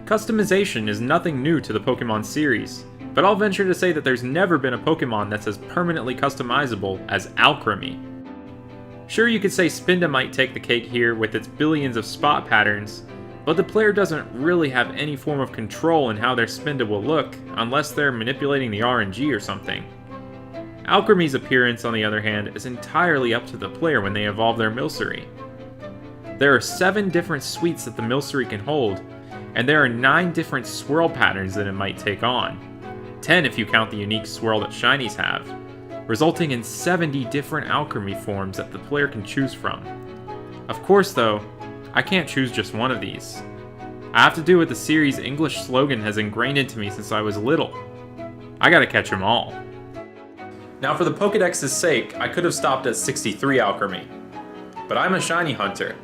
Customization is nothing new to the Pokemon series, but I'll venture to say that there's never been a Pokemon that's as permanently customizable as Alcremie. Sure, you could say Spinda might take the cake here with its billions of spot patterns, but the player doesn't really have any form of control in how their Spinda will look unless they're manipulating the RNG or something. Alcremie's appearance, on the other hand, is entirely up to the player when they evolve their Milcery. There are 7 different suites that the Milcery can hold, and there are 9 different swirl patterns that it might take on. 10 if you count the unique swirl that shinies have, resulting in 70 different Alcremie forms that the player can choose from. Of course though, I can't choose just one of these. I have to do what the series' English slogan has ingrained into me since I was little. I gotta catch them all. Now for the Pokédex's sake, I could have stopped at 63 Alcremie. But I'm a shiny hunter,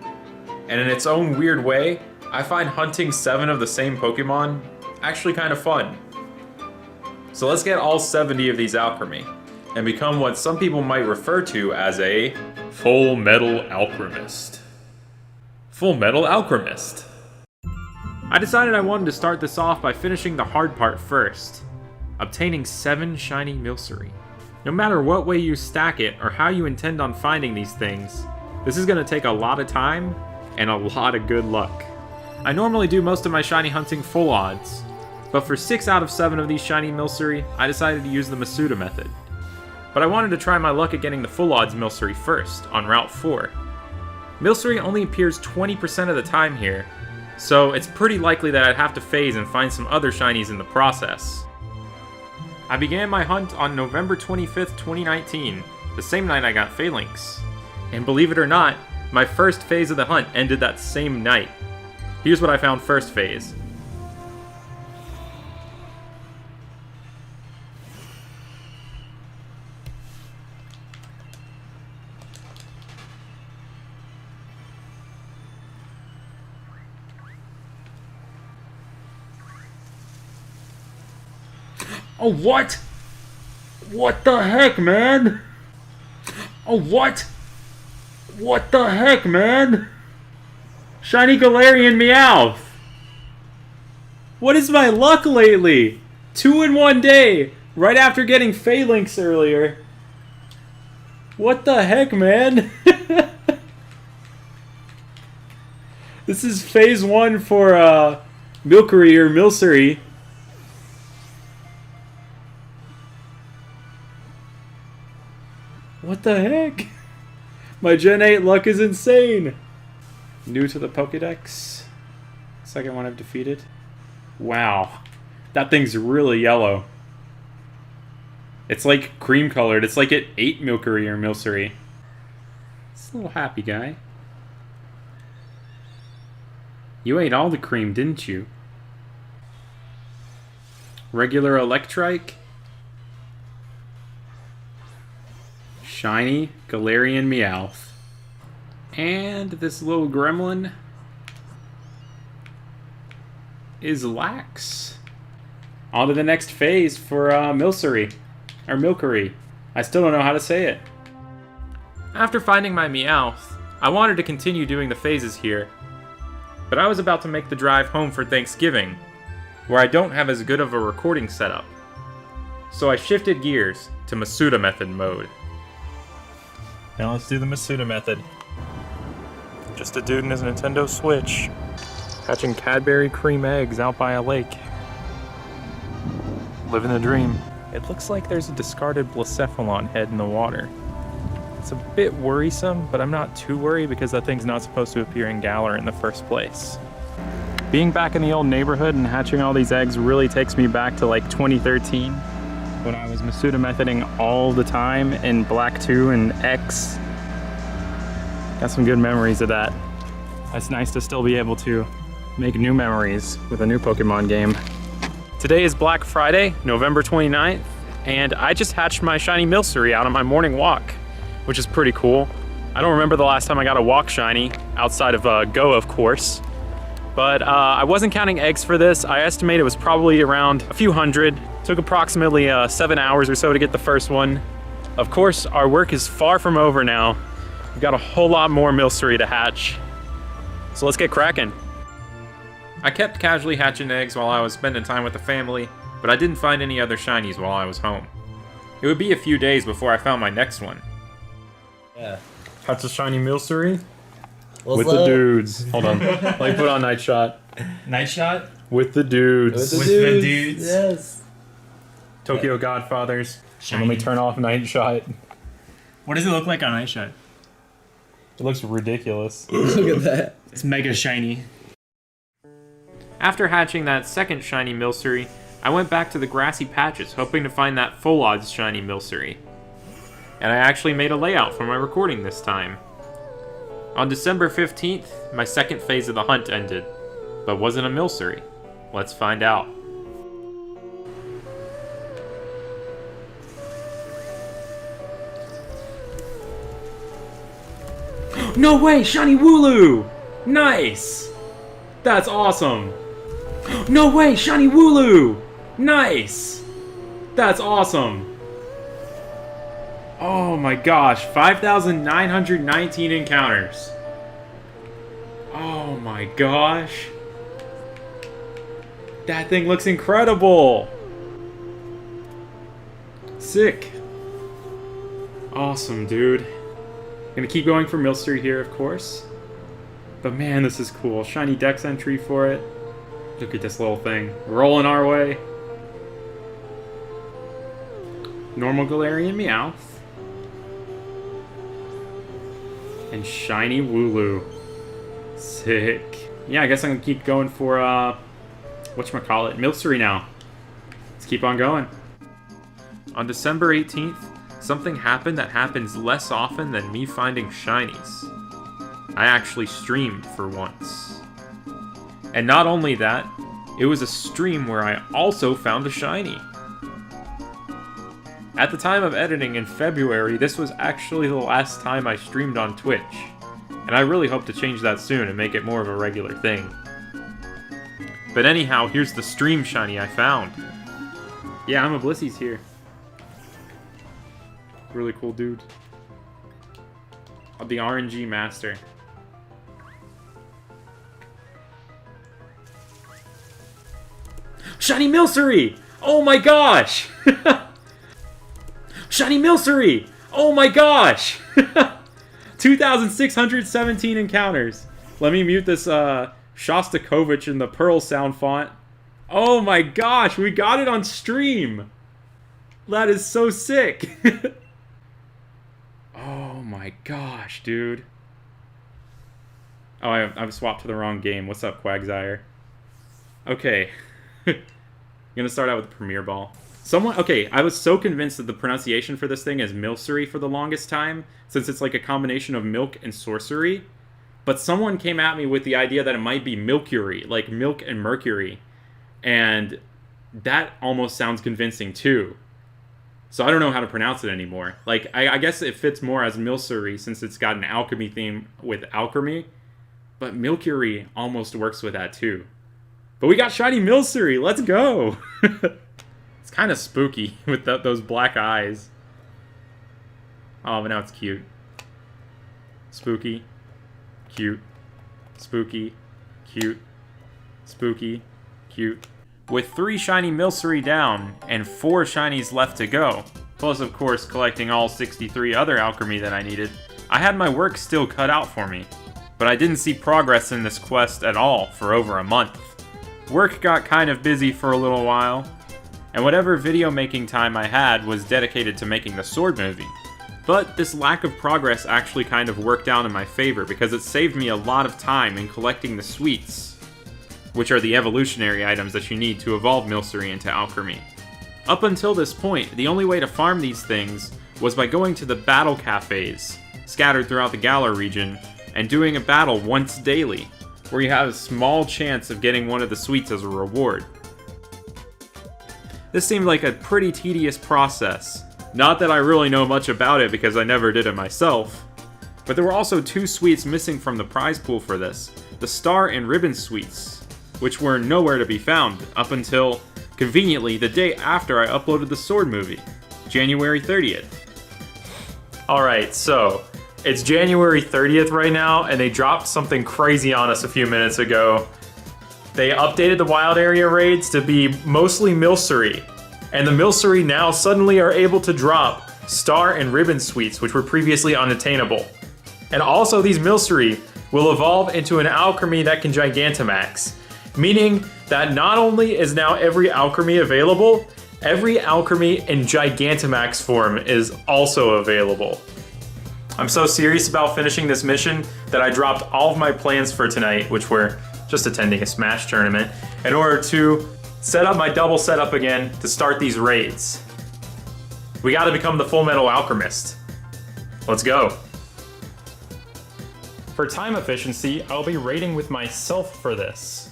and in its own weird way, I find hunting 7 of the same Pokemon actually kind of fun. So let's get all 70 of these Alcremie, and become what some people might refer to as a Full Metal Alchemist. Full Metal Alchemist. I decided I wanted to start this off by finishing the hard part first, obtaining 7 shiny Milcery. No matter what way you stack it or how you intend on finding these things, this is going to take a lot of time and a lot of good luck. I normally do most of my shiny hunting full odds, but for 6 out of 7 of these shiny Milcery, I decided to use the Masuda method. But I wanted to try my luck at getting the full odds Milcery first, on Route 4. Milcery only appears 20% of the time here, so it's pretty likely that I'd have to phase and find some other shinies in the process. I began my hunt on November 25th, 2019, the same night I got Phalanx. And believe it or not, my first phase of the hunt ended that same night. Here's what I found first phase. Oh, what? What the heck, man? Oh, what? What the heck, man? Shiny Galarian Meowth! What is my luck lately? 2 in one day, right after getting Phalanx earlier. What the heck, man? This is phase 1 for Milcery or Milcery. What the heck? My Gen 8 luck is insane! New to the Pokédex. Second one I've defeated. Wow. That thing's really yellow. It's like cream colored. It's like it ate Milcery or Milcery. It's a little happy guy. You ate all the cream, didn't you? Regular Electrike. Shiny Galarian Meowth. And this little gremlin is Lax. On to the next phase for Milcery. Or Milcery. I still don't know how to say it. After finding my Meowth, I wanted to continue doing the phases here, but I was about to make the drive home for Thanksgiving, where I don't have as good of a recording setup. So I shifted gears to Masuda method mode. Now let's do the Masuda method. Just a dude in his Nintendo Switch, hatching Cadbury cream eggs out by a lake. Living the dream. It looks like there's a discarded Blacephalon head in the water. It's a bit worrisome, but I'm not too worried because that thing's not supposed to appear in Galar in the first place. Being back in the old neighborhood and hatching all these eggs really takes me back to like 2013. When I was Masuda methoding all the time in Black 2 and X. Got some good memories of that. It's nice to still be able to make new memories with a new Pokemon game. Today is Black Friday, November 29th, and I just hatched my shiny Milcery out on my morning walk, which is pretty cool. I don't remember the last time I got a walk shiny, outside of Go, of course. But I wasn't counting eggs for this. I estimate it was probably around a few hundred. Took approximately 7 hours or so to get the first one. Of course, our work is far from over now. We've got a whole lot more Milcery to hatch. So let's get cracking. I kept casually hatching eggs while I was spending time with the family, but I didn't find any other shinies while I was home. It would be a few days before I found my next one. Yeah. That's a shiny Milcery. What's With up? the dudes. Hold on. Let me put on Night Shot. Night Shot? With the dudes. With the dudes. Yes. Tokyo Godfathers. And Shiny. let me turn off Night Shot. What does it look like on Night Shot? It looks ridiculous. Look at that. It's mega shiny. After hatching that second shiny Milcery, I went back to the grassy patches hoping to find that full odds shiny Milcery. And I actually made a layout for my recording this time. On December 15th, my second phase of the hunt ended, but wasn't a Milcery. Let's find out. No way, shiny Wooloo! Nice! That's awesome! No way, shiny Wooloo! Nice! That's awesome! Oh my gosh, 5,919 encounters. Oh my gosh. That thing looks incredible! Sick. Awesome, dude. Gonna keep going for Milcery here, of course. But man, this is cool. Shiny Dex entry for it. Look at this little thing. Rolling our way. Normal Galarian Meowth. And shiny Wooloo. Sick. Yeah, I guess I'm gonna keep going for, whatchamacallit, Milcery now. Let's keep on going. On December 18th, something happened that happens less often than me finding shinies. I actually streamed for once. And not only that, it was a stream where I also found a shiny. At the time of editing in February, this was actually the last time I streamed on Twitch, and I really hope to change that soon and make it more of a regular thing. But anyhow, here's the stream shiny I found. Yeah, I'm a Blissy's here. Really cool dude. The RNG master. Shiny Milcery! Oh my gosh! Shiny Milcery! Oh my gosh! 2,617 encounters. Let me mute this Shostakovich in the Pearl sound font. Oh my gosh, we got it on stream! That is so sick! Oh my gosh, dude. Oh, I've swapped to the wrong game. What's up, Quagsire? Okay. I'm gonna start out with the Premier Ball. Okay, I was so convinced that the pronunciation for this thing is Milcery for the longest time, since it's like a combination of milk and sorcery. But someone came at me with the idea that it might be Milcery, like milk and mercury. And that almost sounds convincing too. So I don't know how to pronounce it anymore. Like, I guess it fits more as Milcery since it's got an alchemy theme with Alcremie. But Milcery almost works with that too. But we got shiny Milcery! Let's go! It's kind of spooky with those black eyes. Oh, but now it's cute. Spooky. Cute. Spooky. Cute. Spooky. Cute. With 3 shiny Milcery down, and 4 shinies left to go, plus of course collecting all 63 other Alcremie that I needed, I had my work still cut out for me. But I didn't see progress in this quest at all for over a month. Work got kind of busy for a little while, and whatever video making time I had was dedicated to making the sword movie. But this lack of progress actually kind of worked out in my favor because it saved me a lot of time in collecting the sweets, which are the evolutionary items that you need to evolve Milcery into Alcremie. Up until this point, the only way to farm these things was by going to the battle cafes, scattered throughout the Galar region, and doing a battle once daily, where you have a small chance of getting one of the sweets as a reward. This seemed like a pretty tedious process. Not that I really know much about it because I never did it myself, but there were also 2 sweets missing from the prize pool for this, the Star and Ribbon sweets, which were nowhere to be found up until, conveniently, the day after I uploaded the sword movie, January 30th. Alright, so, it's January 30th right now, and they dropped something crazy on us a few minutes ago. they updated the wild area raids to be mostly Milcery. And the Milcery now suddenly are able to drop Star and Ribbon Sweets, which were previously unattainable. And also these Milcery will evolve into an Alcremie that can Gigantamax, meaning that not only is now every Alcremie available, every Alcremie in Gigantamax form is also available. I'm so serious about finishing this mission that I dropped all of my plans for tonight, which were just attending a Smash tournament, in order to set up my double setup again to start these raids. We gotta become the Full Metal Alchemist. Let's go. For time efficiency, I'll be raiding with myself for this,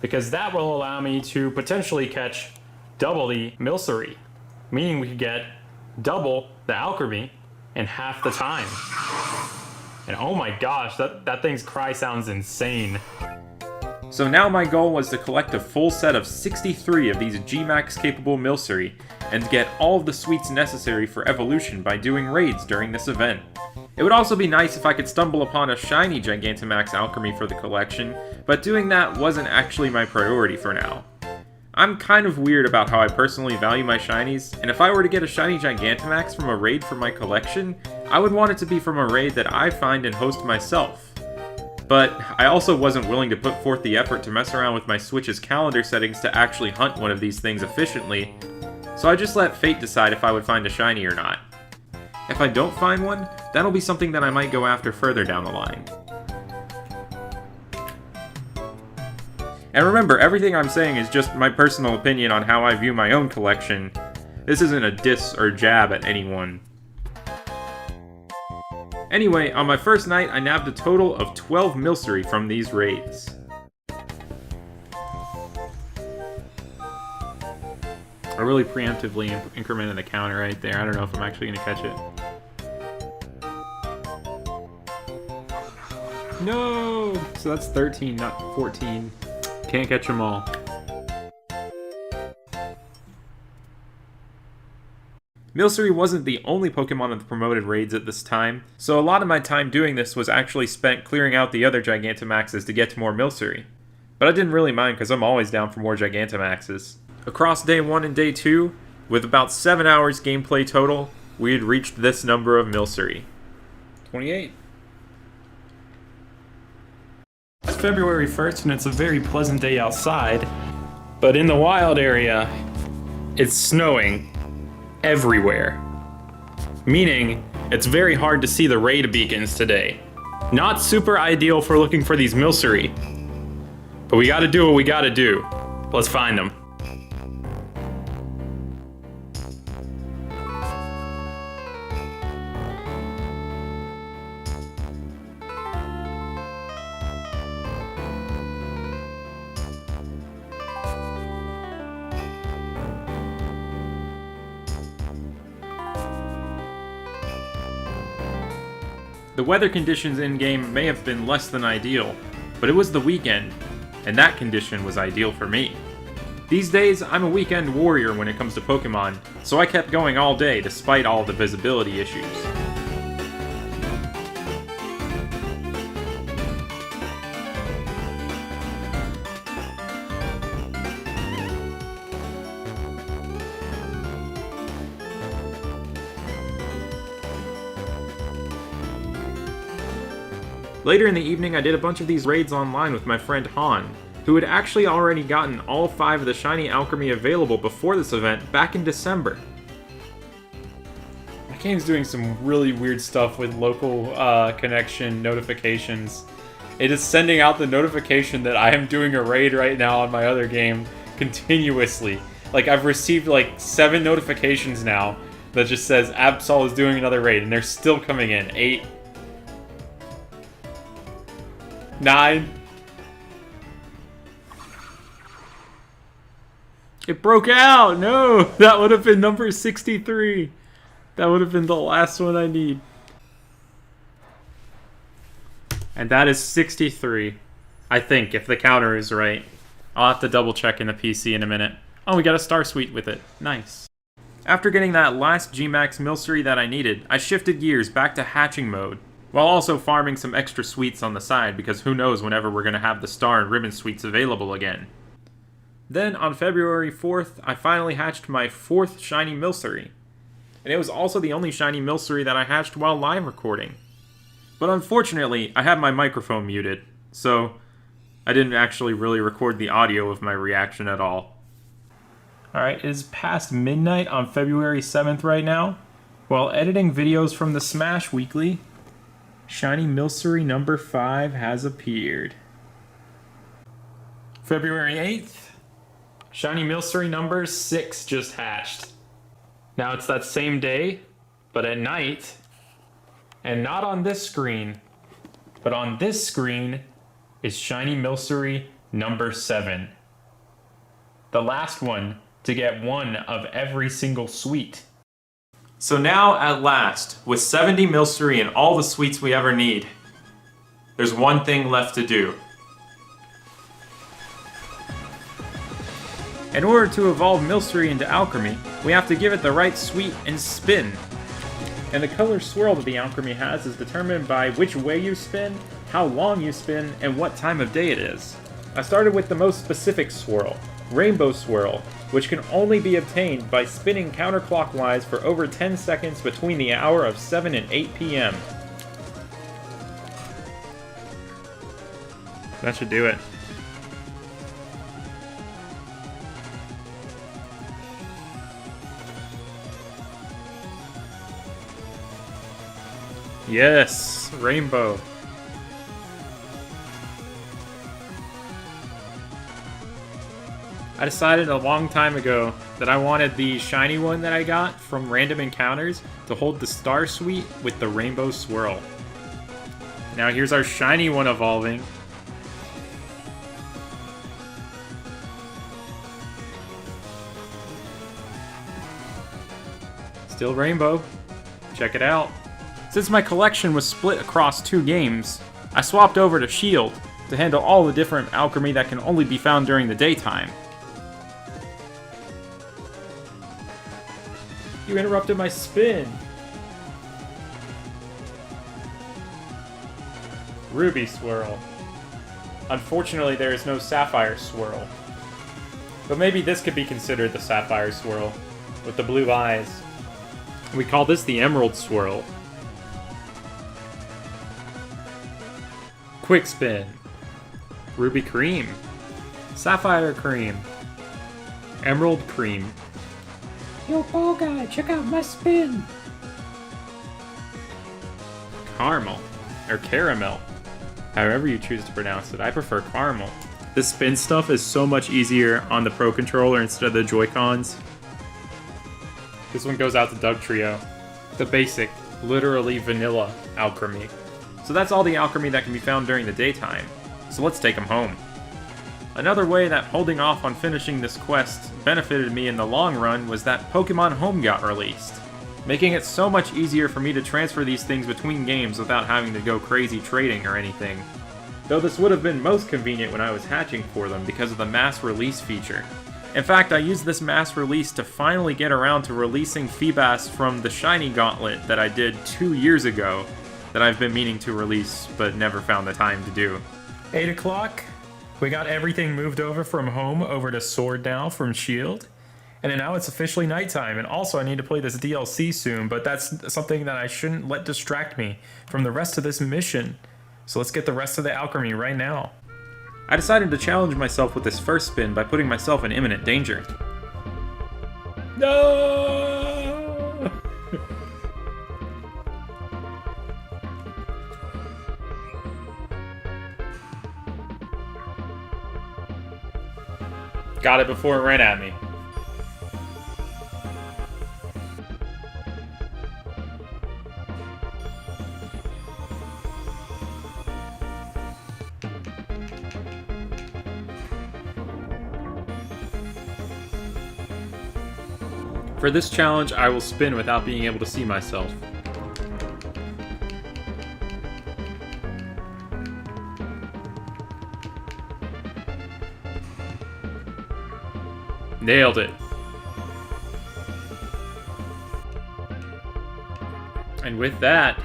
because that will allow me to potentially catch double the Milcery, meaning we could get double the Alcremie in half the time. And oh my gosh, that thing's cry sounds insane. So now my goal was to collect a full set of 63 of these G-Max capable Milcery, and to get all of the sweets necessary for evolution by doing raids during this event. It would also be nice if I could stumble upon a shiny Gigantamax Alcremie for the collection, but doing that wasn't actually my priority for now. I'm kind of weird about how I personally value my shinies, and if I were to get a shiny Gigantamax from a raid for my collection, I would want it to be from a raid that I find and host myself. But I also wasn't willing to put forth the effort to mess around with my Switch's calendar settings to actually hunt one of these things efficiently, so I just let fate decide if I would find a shiny or not. If I don't find one, that'll be something that I might go after further down the line. And remember, everything I'm saying is just my personal opinion on how I view my own collection. This isn't a diss or jab at anyone. Anyway, on my first night, I nabbed a total of 12 Milcery from these raids. I really preemptively incremented the counter right there. I don't know if I'm actually going to catch it. No! So that's 13, not 14. Can't catch them all. Milcery wasn't the only Pokemon in the promoted raids at this time, so a lot of my time doing this was actually spent clearing out the other Gigantamaxes to get to more Milcery. But I didn't really mind because I'm always down for more Gigantamaxes. Across day 1 and day 2, with about 7 hours gameplay total, we had reached this number of Milcery. 28. It's February 1st and it's a very pleasant day outside, but in the wild area, it's snowing everywhere. Meaning, it's very hard to see the raid beacons today. Not super ideal for looking for these Milcery, but we gotta do what we gotta do. Let's find them. The weather conditions in-game may have been less than ideal, but it was the weekend, and that condition was ideal for me. These days, I'm a weekend warrior when it comes to Pokemon, so I kept going all day despite all the visibility issues. Later in the evening, I did a bunch of these raids online with my friend Han, who had actually already gotten all 5 of the Shiny Alcremie available before this event back in December. My game's doing some really weird stuff with local connection notifications. It is sending out the notification that I am doing a raid right now on my other game continuously. Like, I've received like 7 notifications now that just says Absol is doing another raid, and they're still coming in. 8, 9. It broke out! No! That would have been number 63. That would have been the last one I need. And that is 63. I think, if the counter is right. I'll have to double check in the PC in a minute. Oh, we got a Star Suite with it. Nice. After getting that last G-Max Milcery that I needed, I shifted gears back to hatching mode. while also farming some extra sweets on the side because who knows whenever we're going to have the star and ribbon sweets available again. Then on February 4th, I finally hatched my 4th shiny Milcery. And it was also the only shiny Milcery that I hatched while live recording. But unfortunately, I had my microphone muted, so I didn't actually really record the audio of my reaction at all. Alright, it is past midnight on February 7th right now. While editing videos from the Smash Weekly, Shiny Milcery number 5 has appeared. February 8th, Shiny Milcery number 6 just hatched. Now it's that same day, but at night, and not on this screen, but on this screen is Shiny Milcery number 7. The last one to get one of every single sweet. So now, at last, with 70 Milcery and all the sweets we ever need, there's one thing left to do. In order to evolve Milcery into Alcremie, we have to give it the right sweet and spin. And the color swirl that the Alcremie has is determined by which way you spin, how long you spin, and what time of day it is. I started with the most specific swirl, Rainbow Swirl, which can only be obtained by spinning counterclockwise for over 10 seconds between the hour of 7 and 8 p.m. That should do it. Yes, rainbow. I decided a long time ago that I wanted the shiny one that I got from random encounters to hold the star sweet with the rainbow swirl. Now here's our shiny one evolving. Still rainbow. Check it out. Since my collection was split across 2 games, I swapped over to Shield to handle all the different Alcremie that can only be found during the daytime. You interrupted my spin! Ruby Swirl. Unfortunately, there is no Sapphire Swirl. But maybe this could be considered the Sapphire Swirl, with the blue eyes. We call this the Emerald Swirl. Quick Spin. Ruby Cream. Sapphire Cream. Emerald Cream. Yo, ball guy, check out my spin! Caramel. Or caramel. However you choose to pronounce it. I prefer caramel. The spin stuff is so much easier on the Pro Controller instead of the Joy-Cons. This one goes out to Doug Trio. The basic, literally vanilla Alcremie. So that's all the Alcremie that can be found during the daytime. So let's take them home. Another way that holding off on finishing this quest benefited me in the long run was that Pokemon Home got released, making it so much easier for me to transfer these things between games without having to go crazy trading or anything. Though this would have been most convenient when I was hatching for them because of the mass release feature. In fact, I used this mass release to finally get around to releasing Feebas from the Shiny Gauntlet that I did 2 years ago, that I've been meaning to release but never found the time to do. 8 o'clock. We got everything moved over from home over to Sword now from Shield. And then now it's officially nighttime. And also I need to play this DLC soon, but that's something that I shouldn't let distract me from the rest of this mission. So let's get the rest of the Alcremie right now. I decided to challenge myself with this first spin by putting myself in imminent danger. No! Got it before it ran at me. For this challenge, I will spin without being able to see myself. Nailed it. And with that,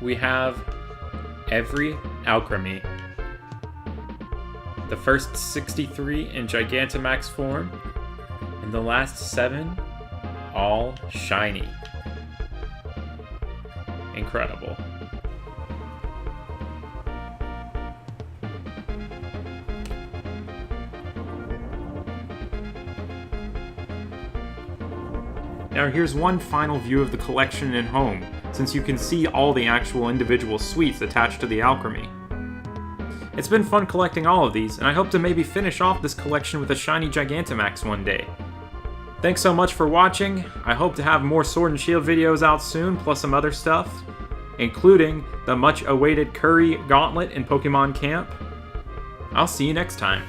we have every Alcremie. The first 63 in Gigantamax form, and the last 7 all shiny. Incredible. Now here's one final view of the collection in home, since you can see all the actual individual suites attached to the Alcremie. It's been fun collecting all of these, and I hope to maybe finish off this collection with a shiny Gigantamax one day. Thanks so much for watching. I hope to have more Sword and Shield videos out soon, plus some other stuff, including the much awaited Curry Gauntlet in Pokemon Camp. I'll see you next time.